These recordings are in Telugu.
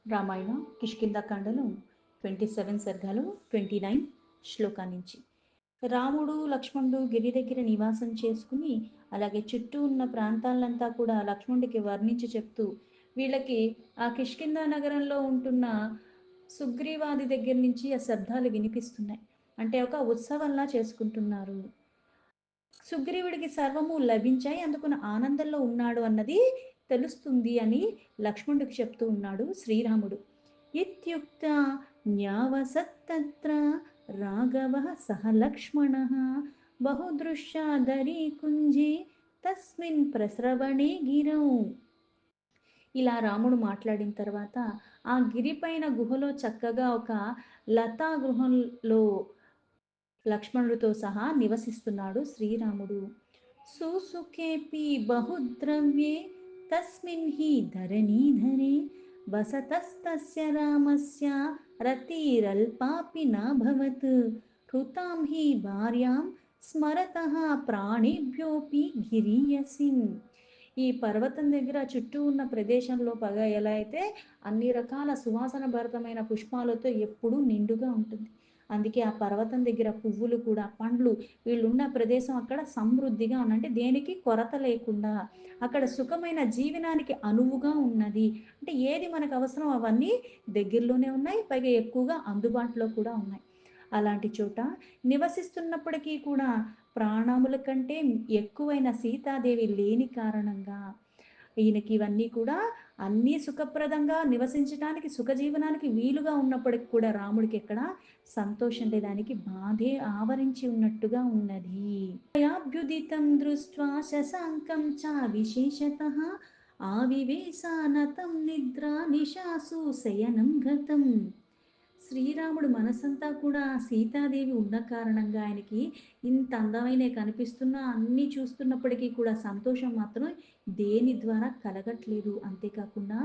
రామాయణ కిష్కింధకాండలో 27 సర్గలు 29 శ్లోకా నుంచి. రాముడు లక్ష్మణుడు గిరి దగ్గర నివాసం చేసుకుని అలాగే చుట్టూ ఉన్న ప్రాంతాలంతా కూడా లక్ష్మణుడికి వర్ణించి చెప్తూ వీళ్ళకి ఆ కిష్కింధ నగరంలో ఉంటున్న సుగ్రీవాది దగ్గర నుంచి ఆ శబ్దాలు వినిపిస్తున్నాయి. అంటే ఒక ఉత్సవంలా చేసుకుంటున్నారు. సుగ్రీవుడికి సర్వము లభించాయి, అందుకున్న ఆనందంలో ఉన్నాడు అన్నది తెలుస్తుంది అని లక్ష్మణుడికి చెప్తూ ఉన్నాడు శ్రీరాముడు. ఇత్యుక్త న్యావసత్తత్ర రాఘవ సహ లక్ష్మణ బహుదృశ్యాదరీ కుంజే తస్మిన్ ప్రస్రవణే గిరౌ. ఇలా రాముడు మాట్లాడిన తర్వాత ఆ గిరిపైన గుహలో చక్కగా ఒక లతా గృహంలో లక్ష్మణుడితో సహా నివసిస్తున్నాడు శ్రీరాముడు. సుసుఖేపి బహుద్రవ్యే తస్మిన్ హి ధరణీధరే వసతస్తస్య రామస్య రతిరల్పాపి నాభవత్ హృతాం హి భార్యాం స్మరతః ప్రాణేభ్యోపి గిరీయసిం. ఈ పర్వతం దగ్గర చుట్టూ ఉన్న ప్రదేశంలో ఎలా అయితే అన్ని రకాల సువాసన భరితమైన పుష్పాలతో ఎప్పుడూ నిండుగా ఉంటుంది. అందుకే ఆ పర్వతం దగ్గర పువ్వులు కూడా, పండ్లు, వీళ్ళున్న ప్రదేశం అక్కడ సమృద్ధిగా అంటే దేనికి కొరత లేకుండా అక్కడ సుఖమైన జీవనానికి అనువుగా ఉన్నది. అంటే ఏది మనకు అవసరం అవన్నీ దగ్గరలోనే ఉన్నాయి, పైగా ఎక్కువగా అందుబాటులో కూడా ఉన్నాయి. అలాంటి చోట నివసిస్తున్నప్పటికీ కూడా ప్రాణముల కంటే ఎక్కువైన సీతాదేవి లేని కారణంగా ఈయనకి ఇవన్నీ కూడా అన్నీ సుఖప్రదంగా నివసించడానికి సుఖజీవనానికి వీలుగా ఉన్నప్పటికి కూడా రాముడికి ఎక్కడ సంతోషం లేదానికి బాధే ఆవరించి ఉన్నట్టుగా ఉన్నది. అభ్యుదితం దృష్ట్వా శశాంకం చ విశేషత ఆవివేశానతం నిద్ర నిశాసు శయనం గతం. శ్రీరాముడు మనసంతా కూడా సీతాదేవి ఉన్న కారణంగా ఆయనకి ఇంత అందమైన కనిపిస్తున్నా అన్నీ చూస్తున్నప్పటికీ కూడా సంతోషం మాత్రం దేని ద్వారా కలగట్లేదు. అంతేకాకుండా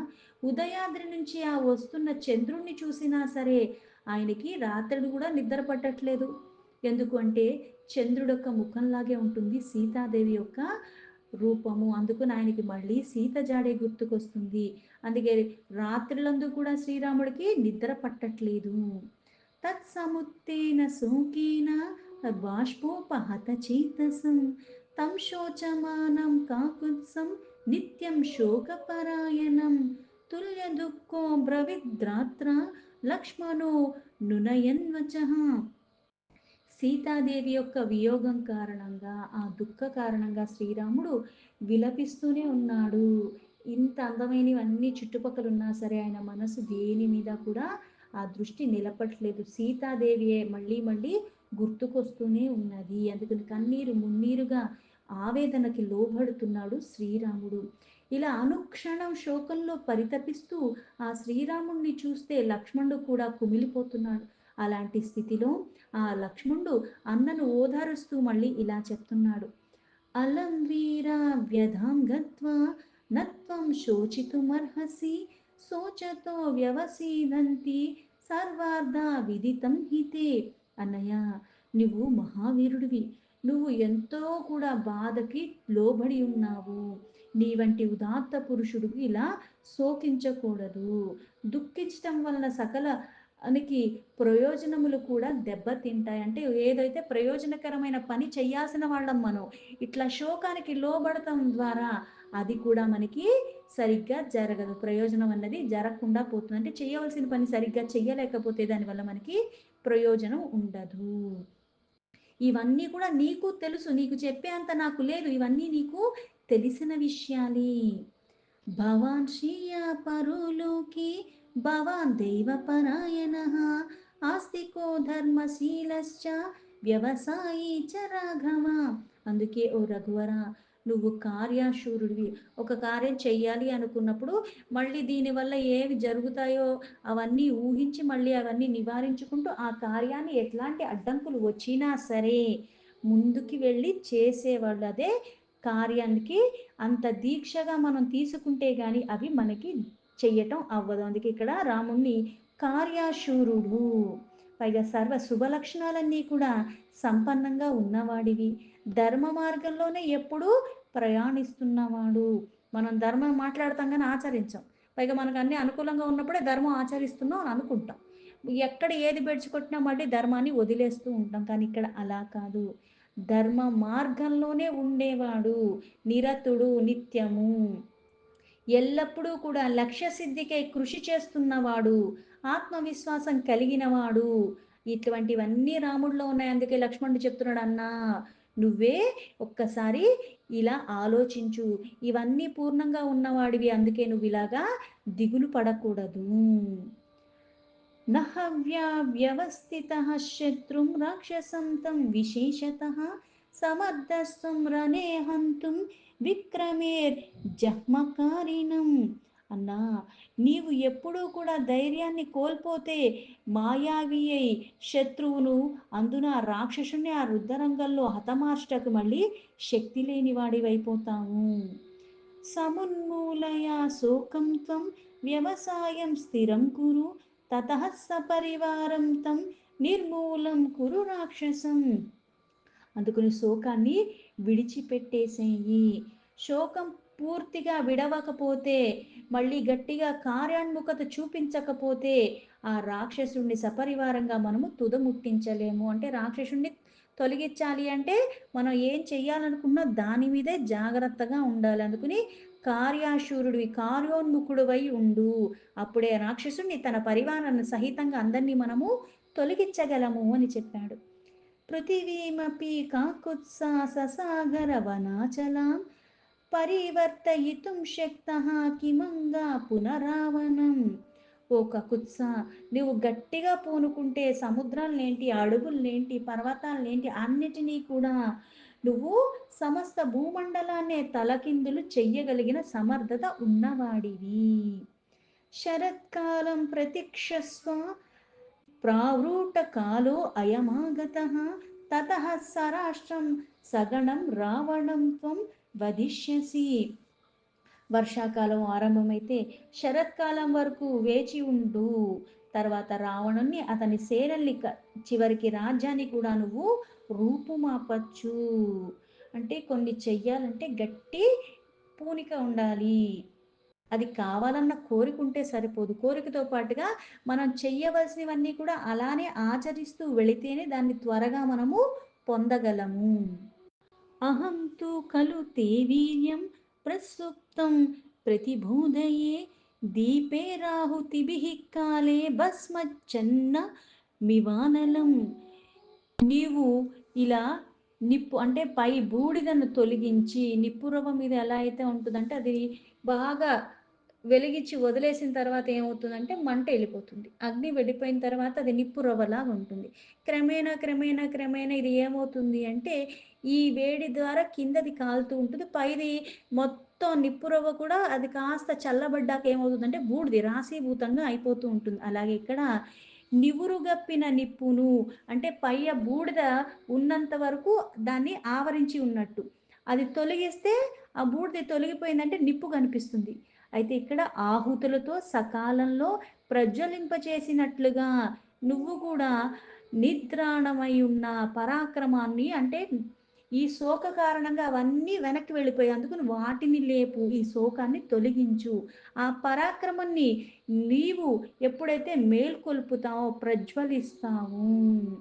ఉదయాద్రి నుంచి ఆ వస్తున్న చంద్రుణ్ణి చూసినా సరే ఆయనకి రాత్రి కూడా నిద్ర పట్టట్లేదు. ఎందుకు అంటే చంద్రుడు యొక్క ముఖంలాగే ఉంటుంది సీతాదేవి యొక్క రూపము. అందుకని ఆయనకి మళ్ళీ సీత జాడే గుర్తుకొస్తుంది. అందుకే రాత్రులందు కూడా శ్రీరాముడికి నిద్ర పట్టట్లేదు. తత్సముత్తేన శోకేన బాష్పోపహత చేతసం తం శోచమానం కాకుత్సం నిత్యం శోకపరాయణం తుల్య దుఃఖో బ్రవిద్రాత్ర లక్ష్మణో నునయన్వచః. సీతాదేవి యొక్క వియోగం కారణంగా ఆ దుఃఖ కారణంగా శ్రీరాముడు విలపిస్తూనే ఉన్నాడు. ఇంత అందమైనవన్నీ చుట్టుపక్కల ఉన్నా సరే ఆయన మనసు దేని మీద కూడా ఆ దృష్టి నిలపట్లేదు. సీతాదేవియే మళ్ళీ మళ్ళీ గుర్తుకొస్తూనే ఉన్నది. అందుకని కన్నీరు మున్నీరుగా ఆవేదనకి లోబడుతున్నాడు శ్రీరాముడు. ఇలా అనుక్షణం శోకంలో పరితపిస్తూ ఆ శ్రీరాముణ్ణి చూస్తే లక్ష్మణుడు కూడా కుమిలిపోతున్నాడు. అలాంటి స్థితిలో ఆ లక్ష్మణుడు అన్నను ఓదారుస్తూ మళ్ళీ ఇలా చెప్తున్నాడు. అలం వీరా వ్యధాం గత్వా నత్వం శోచితుమర్హసి శోచతో వ్యవసీదంతి సర్వార్థ విదితం హితే. అన్నయ్య, నువ్వు మహావీరుడివి, నువ్వు ఎంతో కూడా బాధకి లోబడి ఉన్నావు. నీ వంటి ఉదాత్త పురుషుడు ఇలా శోకించకూడదు. దుఃఖించటం వలన సకల అనికి ప్రయోజనములు కూడా దెబ్బతింటాయి. అంటే ఏదైతే ప్రయోజనకరమైన పని చేయాల్సిన వాళ్ళం మనం ఇట్లా శోకానికి లోబడటం ద్వారా అది కూడా మనకి సరిగ్గా జరగదు. ప్రయోజనం అన్నది జరగకుండా పోతుంది. అంటే చేయవలసిన పని సరిగ్గా చెయ్యలేకపోతే దానివల్ల మనకి ప్రయోజనం ఉండదు. ఇవన్నీ కూడా నీకు తెలుసు, నీకు చెప్పే అంత నాకు లేదు. ఇవన్నీ నీకు తెలిసిన విషయాలే. భవాన్ శ్రియ పరోలోకి భవాన్ దైవపరాయణః ఆస్తికో ధర్మశీలశ్చ వ్యవసాయీ చ రాఘవ. అందుకే ఓ రఘువర, నువ్వు కార్యాశూరుడివి. ఒక కార్యం చెయ్యాలి అనుకున్నప్పుడు మళ్ళీ దీనివల్ల ఏవి జరుగుతాయో అవన్నీ ఊహించి మళ్ళీ అవన్నీ నివారించుకుంటూ ఆ కార్యాన్ని ఎట్లాంటి అడ్డంకులు వచ్చినా సరే ముందుకి వెళ్ళి చేసేవాళ్ళు. అదే కార్యానికి అంత దీక్షగా మనం తీసుకుంటే గాని అవి మనకి చెయ్యటం అవ్వదు. అందుకే ఇక్కడ రాముణ్ణి కార్యాశూరుడు, పైగా సర్వ శుభ లక్షణాలన్నీ కూడా సంపన్నంగా ఉన్నవాడివి, ధర్మ మార్గంలోనే ఎప్పుడూ ప్రయాణిస్తున్నవాడు. మనం ధర్మం మాట్లాడతాం కానీ ఆచరించాం. పైగా మనకన్నీ అనుకూలంగా ఉన్నప్పుడే ధర్మం ఆచరిస్తున్నాం అని అనుకుంటాం. ఎక్కడ ఏది బెడిసికొట్టినా మళ్ళీ ధర్మాన్ని వదిలేస్తూ ఉంటాం. కానీ ఇక్కడ అలా కాదు. ధర్మ మార్గంలోనే ఉండేవాడు. నిరతుడు నిత్యము. ఎల్లప్పుడూ కూడా లక్ష్య సిద్ధికై కృషి చేస్తున్నవాడు, ఆత్మవిశ్వాసం కలిగినవాడు. ఇటువంటివన్నీ రాముడిలో ఉన్నాయి. అందుకే లక్ష్మణుడు చెప్తున్నాడు, "అన్నా, నువ్వే ఒక్కసారి ఇలా ఆలోచించు. ఇవన్నీ పూర్ణంగా ఉన్నవాడివి. అందుకే నువ్విలాగా దిగులు పడకూడదు." न हव्याव्यवस्थितः शत्रुं राक्षसं तं विशेषतः समर्थस्त्वं रणे हन्तुं విక్రమేర్జహ్మకారిణం. అన్నా, నీవు ఎప్పుడూ కూడా ధైర్యాన్ని కోల్పోతే మాయావి అయి శత్రువును అందున ఆ రాక్షసుని ఆ రుద్ధరంగంలో హతమార్చుటకు మళ్ళీ శక్తి లేని వాడివైపోతావు. సమున్మూలయా శోకం త్వం వ్యవసాయం స్థిరం కురు తతః సపరివారం తం నిర్మూలం కురు రాక్షసం. అందుకని శోకాన్ని విడిచిపెట్టేసేయి. శోకం పూర్తిగా విడవకపోతే, మళ్ళీ గట్టిగా కార్యాన్ముఖత చూపించకపోతే, ఆ రాక్షసుడిని సపరివారంగా మనము తుదముట్టించలేము. అంటే రాక్షసుడిని తొలగించాలి అంటే, మనం ఏం చెయ్యాలనుకున్నా దాని మీదే జాగ్రత్తగా ఉండాలి. అందుకని కార్యాశూరుడివి, కార్యోన్ముఖుడివై ఉండు. అప్పుడే రాక్షసుడిని తన పరివారాన్ని సహితంగా అందరినీ మనము తొలగించగలము అని చెప్పాడు. పృథివీమపి కాకుత్సా ససాగరవనాచలాం పరివర్తయితుం శక్తః కిమంగా పునరావనం. ఓ కకుత్స, నువ్వు గట్టిగా పూనుకుంటే సముద్రాలనేంటి, అడవులనేంటి, పర్వతాలనేంటి అన్నిటినీ కూడా నువ్వు సమస్త భూమండలాన్నే తలకిందులు చెయ్యగలిగిన సమర్థత ఉన్నవాడివి. శరత్కాలం ప్రతిక్షస్వ ప్రావృటకాలో అయమాగతః తతః సరాష్ట్రం సగణం రావణం త్వం వదిష్యసి. వర్షాకాలం ఆరంభమైతే శరత్కాలం వరకు వేచి ఉండు. తర్వాత రావణుణ్ణి అతని సేనల్ని చివరికి రాజ్యాన్ని కూడా నువ్వు రూపుమాపచ్చు. అంటే కొన్ని చెయ్యాలంటే గట్టి పూనిక ఉండాలి. అది కావాలన్న కోరికుంటే సరిపోదు. కోరికతో పాటుగా మనం చెయ్యవలసినవన్నీ కూడా అలానే ఆచరిస్తూ వెళితేనే దాన్ని త్వరగా మనము పొందగలము. అహం తు ఖలు తే వీర్యం ప్రసుప్తం ప్రతిబోధయే దీపే రాహుతిభిః కాలే భస్మచ్చన్న మివానలం. నీవు ఇలా నిప్పు అంటే పై బూడిదను తొలగించి నిప్పురవ్వ మీద ఎలా అయితే ఉంటుందంటే అది బాగా వెలిగించి వదిలేసిన తర్వాత ఏమవుతుందంటే మంట వెళ్ళిపోతుంది. అగ్ని వెళ్ళిపోయిన తర్వాత అది నిప్పు రవ్వలాగా ఉంటుంది. క్రమేణా క్రమేణా క్రమేణా ఇది ఏమవుతుంది అంటే ఈ వేడి ద్వారా కిందది కాలుతూ ఉంటుంది. పైది మొత్తం నిప్పు రవ్వ కూడా అది కాస్త చల్లబడ్డాక ఏమవుతుందంటే బూడిది రాశీభూతంగా అయిపోతూ ఉంటుంది. అలాగే ఇక్కడ నివురుగప్పిన నిప్పును అంటే పైయ బూడిద ఉన్నంత వరకు దాన్ని ఆవరించి ఉన్నట్టు. అది తొలగిస్తే ఆ బూడిద తొలగిపోయిందంటే నిప్పు కనిపిస్తుంది. అయితే ఇక్కడ ఆహుతులతో సకాలంలో ప్రజ్వలింపచేసినట్లుగా నువ్వు కూడా నిద్రాణమై ఉన్న పరాక్రమాన్ని అంటే ఈ శోక కారణంగా అవన్నీ వెనక్కి వెళ్ళిపోయాయి. అందుకని వాటిని లేపు, ఈ శోకాన్ని తొలగించు. ఆ పరాక్రమాన్ని నీవు ఎప్పుడైతే మేల్కొల్పుతావో, ప్రజ్వలిస్తావు.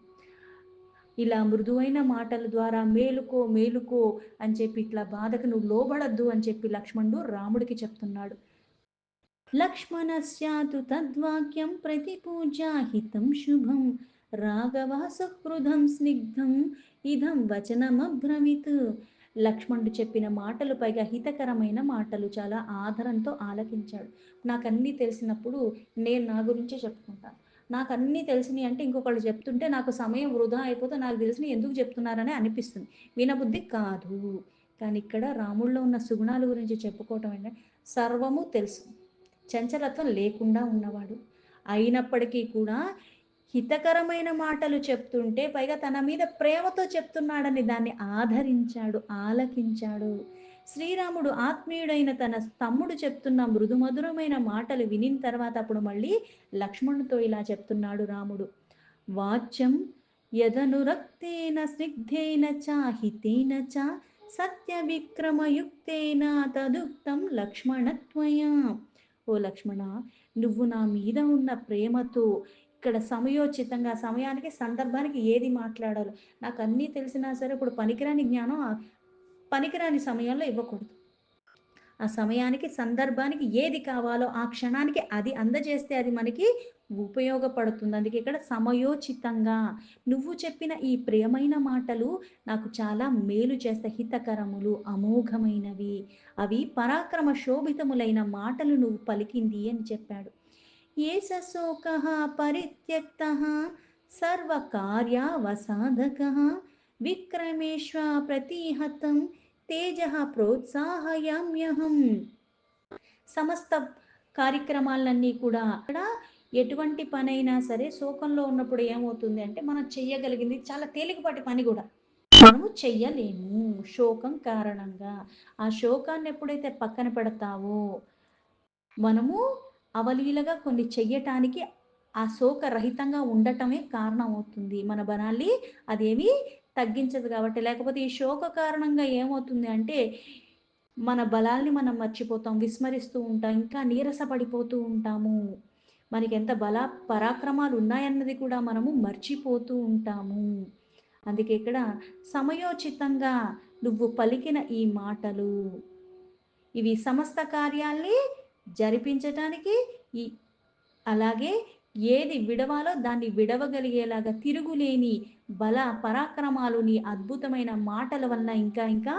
ఇలా మృదువైన మాటల ద్వారా మేలుకో మేలుకో అని చెప్పి ఇట్లా బాధకు నువ్వు లోబడద్దు అని చెప్పి లక్ష్మణుడు రాముడికి చెప్తున్నాడు. లక్ష్మణస్యాతు తద్వాక్యం ప్రతిపూజ్య హితం శుభం రాఘవ సుహృదం స్నిగ్ధం ఇదం వచనమబ్రవీత్. లక్ష్మణుడు చెప్పిన మాటలు పైగా హితకరమైన మాటలు చాలా ఆదరంతో ఆలకించాడు. నాకన్నీ తెలిసినప్పుడు నేను నా గురించే చెప్పుకుంటాను. నాకన్నీ తెలిసినయి అంటే ఇంకొకళ్ళు చెప్తుంటే నాకు సమయం వృధా అయిపోతే నాకు తెలిసినయి ఎందుకు చెప్తున్నారని అనిపిస్తుంది. వినబుద్ధి కాదు. కానీ ఇక్కడ రాముడిలో ఉన్న సుగుణాల గురించి చెప్పుకోవటం ఏంటంటే సర్వము తెలుసు. చంచలత్వం లేకుండా ఉన్నవాడు. అయినప్పటికీ కూడా హితకరమైన మాటలు చెప్తుంటే పైగా తన మీద ప్రేమతో చెప్తున్నాడని దాన్ని ఆదరించాడు, ఆలకించాడు. శ్రీరాముడు ఆత్మీయుడైన తన తమ్ముడు చెప్తున్న మృదుమధురమైన మాటలు వినిన తర్వాత అప్పుడు మళ్ళీ లక్ష్మణుడితో ఇలా చెప్తున్నాడు రాముడు. వాచ్యం యదనురక్తేన స్నిగ్ధేన చ హితేన చ సత్య విక్రమయుక్తేన తదుక్తం లక్ష్మణత్వయా. ఓ లక్ష్మణ, నువ్వు నా మీద ఉన్న ప్రేమతో ఇక్కడ సమయోచితంగా సమయానికి, సందర్భానికి ఏది మాట్లాడాలో నాకు అన్నీ తెలిసినా సరే ఇప్పుడు పనికిరాని జ్ఞానం పనికిరాని సమయంలో ఇవ్వకూడదు. ఆ సమయానికి, సందర్భానికి ఏది కావాలో ఆ క్షణానికి అది అందజేస్తే అది మనకి ఉపయోగపడుతుంది. అందుకే ఇక్కడ సమయోచితంగా నువ్వు చెప్పిన ఈ ప్రియమైన మాటలు నాకు చాలా మేలు చేస్తాయి. హితకరములు, అమోఘమైనవి. అవి పరాక్రమ శోభితములైన మాటలు నువ్వు పలికింది అని చెప్పాడు. ఏష శోకః పరిత్యక్తః సర్వకార్యావసాధకః విక్రమేష్వ ప్రతిహతం తేజః ప్రోత్సాహయామ్యహం. సమస్త కార్యక్రమాలన్నీ కూడా అక్కడ ఎటువంటి పనైనా సరే శోకంలో ఉన్నప్పుడు ఏమవుతుంది అంటే మనం చెయ్యగలిగింది చాలా తేలికపాటి పని కూడా మనము చెయ్యలేము శోకం కారణంగా. ఆ శోకాన్ని ఎప్పుడైతే పక్కన పెడతావో మనము అవలీలగా కొన్ని చెయ్యటానికి ఆ శోకరహితంగా ఉండటమే కారణం అవుతుంది. మన బలాన్ని అదేమీ తగ్గించదు కాబట్టి. లేకపోతే ఈ శోక కారణంగా ఏమవుతుంది అంటే మన బలాల్ని మనం మర్చిపోతాం, విస్మరిస్తూ ఉంటాం, ఇంకా నీరస పడిపోతూ ఉంటాము. మనకెంత బల పరాక్రమాలు ఉన్నాయన్నది కూడా మనము మర్చిపోతూ ఉంటాము. అందుకే ఇక్కడ సమయోచితంగా నువ్వు పలికిన ఈ మాటలు ఇవి సమస్త కార్యాల్ని జరిపించటానికి ఈ అలాగే ఏది విడవాలో దాన్ని విడవగలిగేలాగా తిరుగులేని బల పరాక్రమాలు నీ అద్భుతమైన మాటల వలన ఇంకా ఇంకా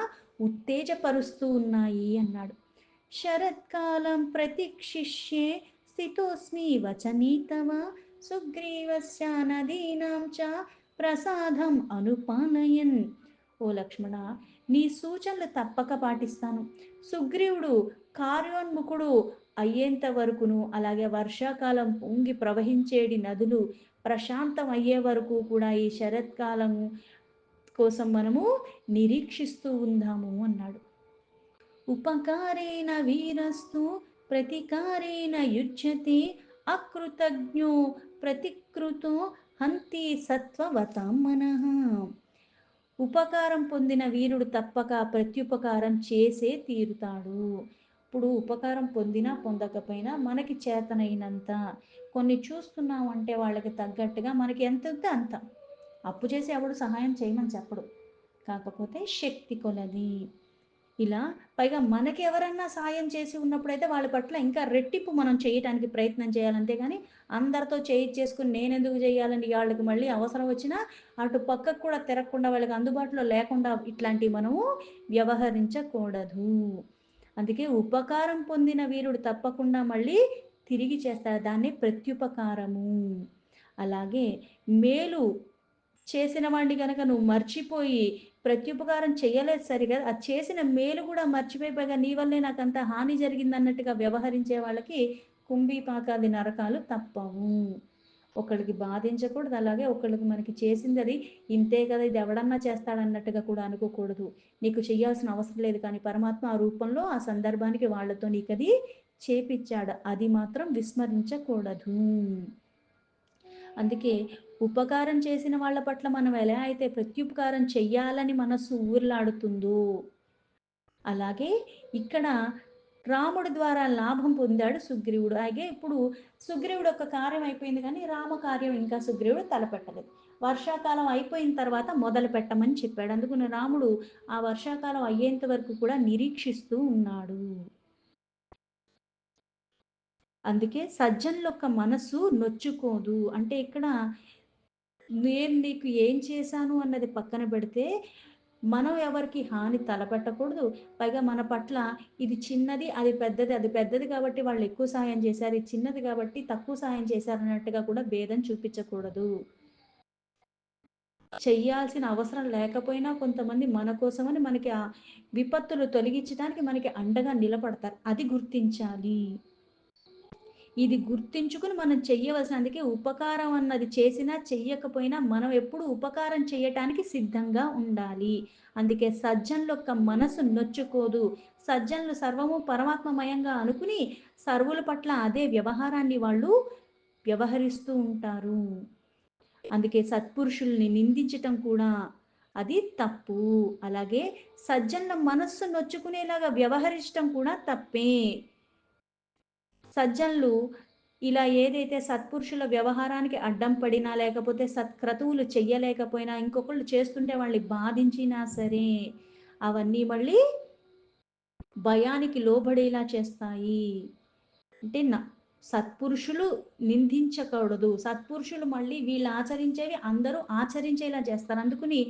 ఉత్తేజపరుస్తూ ఉన్నాయి అన్నాడు. శరత్కాలం ప్రతీక్షిష్యే స్థితోస్మి వచనీ తవ సుగ్రీవస్య నదీనాం చ ప్రసాదం అనుపానయన్. ఓ లక్ష్మణ, నీ సూచనలు తప్పక పాటిస్తాను. సుగ్రీవుడు కార్యోన్ముఖుడు అయ్యేంత వరకును, అలాగే వర్షాకాలం పొంగి ప్రవహించేటి నదులు ప్రశాంతం అయ్యే వరకు కూడా ఈ శరత్కాలం కోసం మనము నిరీక్షిస్తూ ఉందాము అన్నాడు. ఉపకారేణ వీరస్తు ప్రతికారేణ యుజ్యతే అకృతజ్ఞో ప్రతికృతో హంతి సత్వవతాం మనః. ఉపకారం పొందిన వీరుడు తప్పక ప్రత్యుపకారం చేసే తీరుతాడు. ఇప్పుడు ఉపకారం పొందినా పొందకపోయినా మనకి చేతనైనంత కొన్ని చూస్తున్నాం అంటే వాళ్ళకి తగ్గట్టుగా మనకి ఎంత ఉందో అంత. అప్పు చేసి ఎవడు సహాయం చేయమని చెప్పడు, కాకపోతే శక్తి కొలది. ఇలా పైగా మనకి ఎవరన్నా సాయం చేసి ఉన్నప్పుడైతే వాళ్ళ పట్ల ఇంకా రెట్టింపు మనం చేయటానికి ప్రయత్నం చేయాలి. అంతేగాని అందరితో చేయిచ్చేసుకుని నేనెందుకు చేయాలని వాళ్ళకి మళ్ళీ అవసరం వచ్చినా అటు పక్కకు కూడా తిరగకుండా వాళ్ళకి అందుబాటులో లేకుండా ఇట్లాంటివి మనము వ్యవహరించకూడదు. అందుకే ఉపకారం పొందిన వీరుడు తప్పకుండా మళ్ళీ తిరిగి చేస్తాడు, దాన్ని ప్రత్యుపకారము. అలాగే మేలు చేసిన వాడిని గనక నువ్వు మర్చిపోయి ప్రత్యుపకారం చేయలేదు సరిగా, అది చేసిన మేలు కూడా మర్చిపోయి పైగా నీ వల్లే నాకంత హాని జరిగింది అన్నట్టుగా వ్యవహరించే వాళ్ళకి కుంభీపాకాది నరకాలు తప్పవు. ఒకళ్ళకి బాధించకూడదు, అలాగే ఒకళ్ళకి మనకి చేసింది అది ఇంతే కదా, ఇది ఎవడన్నా చేస్తాడన్నట్టుగా కూడా అనుకోకూడదు. నీకు చేయాల్సిన అవసరం లేదు, కానీ పరమాత్మ ఆ రూపంలో ఆ సందర్భానికి వాళ్ళతో నీకు అది చేపిచ్చాడు, అది మాత్రం విస్మరించకూడదు. అందుకే ఉపకారం చేసిన వాళ్ళ పట్ల మనం ఎలా అయితే ప్రత్యుపకారం చెయ్యాలని మనస్సు ఊర్లాడుతుందో, అలాగే ఇక్కడ రాముడి ద్వారా లాభం పొందాడు సుగ్రీవుడు. అలాగే ఇప్పుడు సుగ్రీవుడు ఒక కార్యం అయిపోయింది కానీ రామకార్యం ఇంకా సుగ్రీవుడు తలపెట్టలేదు. వర్షాకాలం అయిపోయిన తర్వాత మొదలు పెట్టమని చెప్పాడు. అందుకని రాముడు ఆ వర్షాకాలం అయ్యేంత వరకు కూడా నిరీక్షిస్తూ ఉన్నాడు. అందుకే సజ్జనుల యొక్క మనస్సు నొచ్చుకోదు. అంటే ఇక్కడ నేను నీకు ఏం చేశాను అన్నది పక్కన పెడితే, మనం ఎవరికి హాని తలపెట్టకూడదు. పైగా మన పట్ల ఇది చిన్నది, అది పెద్దది. అది పెద్దది కాబట్టి వాళ్ళు ఎక్కువ సహాయం చేశారు, ఇది చిన్నది కాబట్టి తక్కువ సహాయం చేశారు అన్నట్టుగా కూడా భేదం చూపించకూడదు. చెయ్యాల్సిన అవసరం లేకపోయినా కొంతమంది మన కోసమని మనకి ఆ విపత్తులు తొలగించడానికి మనకి అండగా నిలబడతారు. అది గుర్తించాలి. ఇది గుర్తించుకుని మనం చెయ్యవలసిన, అందుకే ఉపకారం అన్నది చేసినా చెయ్యకపోయినా మనం ఎప్పుడు ఉపకారం చేయటానికి సిద్ధంగా ఉండాలి. అందుకే సజ్జనుల యొక్క మనసు నొచ్చుకోదు. సజ్జనులు సర్వము పరమాత్మమయంగా అనుకుని సర్వుల పట్ల అదే వ్యవహారాన్ని వాళ్ళు వ్యవహరిస్తూ ఉంటారు. అందుకే సత్పురుషుల్ని నిందించటం కూడా అది తప్పు. అలాగే సజ్జనుల మనస్సు నొచ్చుకునేలాగా వ్యవహరించటం కూడా తప్పే. సజ్జనులు ఇలా ఏదైతే సత్పురుషుల వ్యవహారానికి అడ్డం పడినా, లేకపోతే సత్క్రతువులు చెయ్యలేకపోయినా, ఇంకొకళ్ళు చేస్తుంటే వాళ్ళని బాధించినా సరే, అవన్నీ మళ్ళీ భయానికి లోబడేలా చేస్తాయి. అంటే సత్పురుషులు నిందించకూడదు. సత్పురుషులు మళ్ళీ వీళ్ళు ఆచరించేవి అందరూ ఆచరించేలా చేస్తారు. అందుకని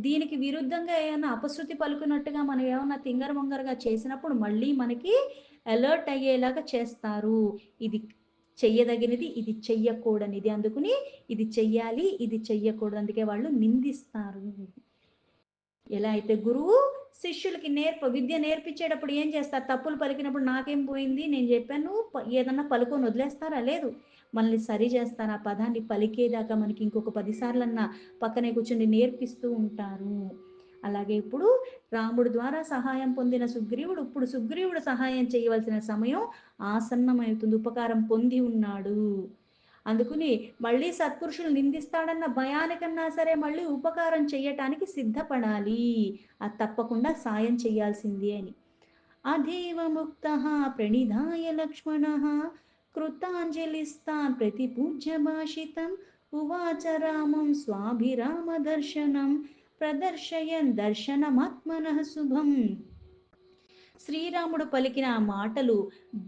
దీనికి విరుద్ధంగా ఏమన్నా అపశృతి పలుకున్నట్టుగా మనం ఏమన్నా తింగరబొంగరగా చేసినప్పుడు మళ్ళీ మనకి అలర్ట్ అయ్యేలాగా చేస్తారు. ఇది చెయ్యదగినది, ఇది చెయ్యకూడనిది. అందుకని ఇది చెయ్యాలి, ఇది చెయ్యకూడదు. అందుకే వాళ్ళు నిందిస్తారు. ఎలా అయితే గురువు శిష్యులకి విద్య నేర్పించేటప్పుడు ఏం చేస్తారు? తప్పులు పలికినప్పుడు నాకేం పోయింది? నేను చెప్పాను ఏదన్నా పలుకొని వదిలేస్తారా? లేదు. మనల్ని సరి చేస్తారు. ఆ పదాన్ని పలికేదాకా మనకి ఇంకొక 10 సార్లన్నా పక్కనే కూర్చొని నేర్పిస్తూ ఉంటారు. అలాగే ఇప్పుడు రాముడి ద్వారా సహాయం పొందిన సుగ్రీవుడు, ఇప్పుడు సుగ్రీవుడు సహాయం చేయవలసిన సమయం ఆసన్నమవుతుంది. ఉపకారం పొంది ఉన్నాడు. అందుకని మళ్ళీ సత్పురుషులు నిందిస్తాడన్న భయానికన్నా సరే మళ్ళీ ఉపకారం చెయ్యటానికి సిద్ధపడాలి. అది తప్పకుండా సాయం చేయాల్సిందే అని. అధేవ ముక్త ప్రణిధాయ లక్ష్మణ కృతాంజలిస్తాన్ ప్రతిపూజ్య భాషితం ఉవాచ రామం స్వాభిరామ దర్శనం ప్రదర్శయన్ దర్శనమాత్మనః శుభం. శ్రీరాముడు పలికిన ఆ మాటలు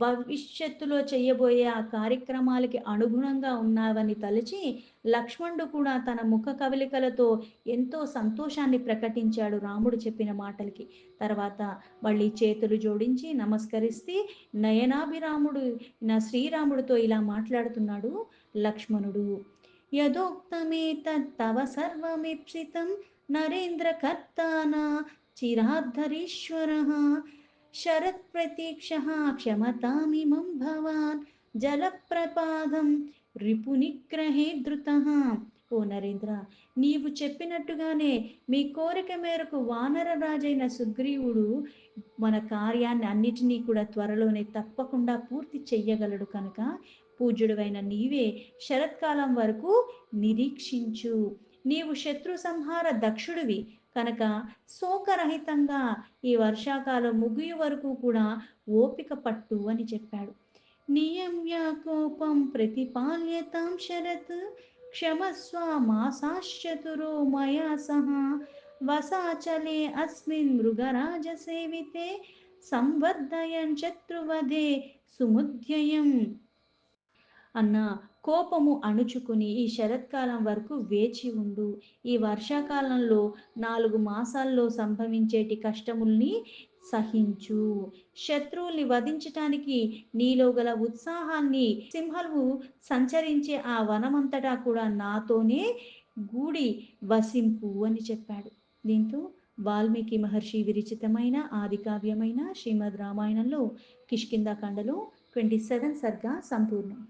భవిష్యత్తులో చేయబోయే ఆ కార్యక్రమాలకి అనుగుణంగా ఉన్నావని తలచి లక్ష్మణుడు కూడా తన ముఖ కవలికలతో ఎంతో సంతోషాన్ని ప్రకటించాడు రాముడు చెప్పిన మాటలకి. తర్వాత మళ్ళీ చేతులు జోడించి నమస్కరిస్తే నయనాభిరాముడు నా శ్రీరాముడితో ఇలా మాట్లాడుతున్నాడు లక్ష్మణుడు. యథోక్తమే తవ సర్వమిప్సితం నరేంద్ర కర్తానా చిరాద్ధరీశ్వర శరత్ ప్రతీక్ష క్షమతామిమం భవాన్ జలప్రపాదం రిపునిగ్రహే ధృత. ఓ నరేంద్ర, నీవు చెప్పినట్టుగానే మీ కోరిక మేరకు వానర రాజైన సుగ్రీవుడు మన కార్యాన్ని అన్నిటినీ కూడా త్వరలోనే తప్పకుండా పూర్తి చెయ్యగలడు కనుక పూజ్యుడువైన నీవే శరత్కాలం వరకు నిరీక్షించు. నీవు శత్రు సంహార దక్షుడివి కనుక శోకరహితంగా ఈ వర్షాకాలం ముగియు వరకు కూడా ఓపిక పట్టు అని చెప్పాడు. నియమ్య కోపం ప్రతిపాల్యతాం శరత్ క్షమస్వ మాసాశ్చతురో మయా సహ వసాచలే అస్మిన్ మృగరాజ సేవితే సంవర్ధయన్ శత్రువధే సుముద్యయం. అన్న కోపము అణుచుకుని ఈ శరత్కాలం వరకు వేచి ఉండు. ఈ వర్షాకాలంలో 4 మాసాల్లో సంభవించేటి కష్టముల్ని సహించు. శత్రువుల్ని వధించటానికి నీలో గల ఉత్సాహాన్ని సింహలు సంచరించే ఆ వనమంతటా కూడా నాతోనే గూడి వసింపు అని చెప్పాడు. దీంతో వాల్మీకి మహర్షి విరచితమైన ఆదికావ్యమైన శ్రీమద్ రామాయణంలో కిష్కింధాకాండలో 27 సర్గా సంపూర్ణం.